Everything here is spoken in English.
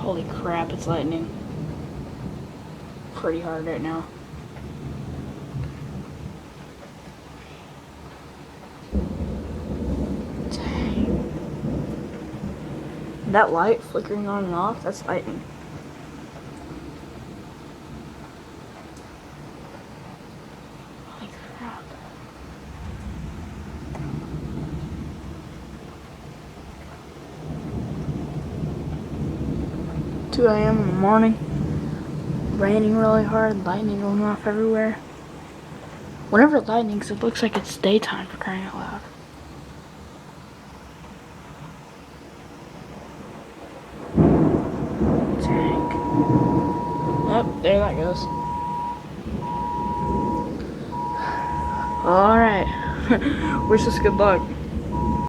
Holy crap, it's lightning. Pretty hard right now. Dang. That light flickering on and off, that's lightning. Holy crap. Two a.m. in the morning. Raining really hard, lightning going off everywhere. Whenever it lightnings, it looks like it's daytime, for crying out loud. Dang. Oh, there that goes. Alright. Wish us good luck.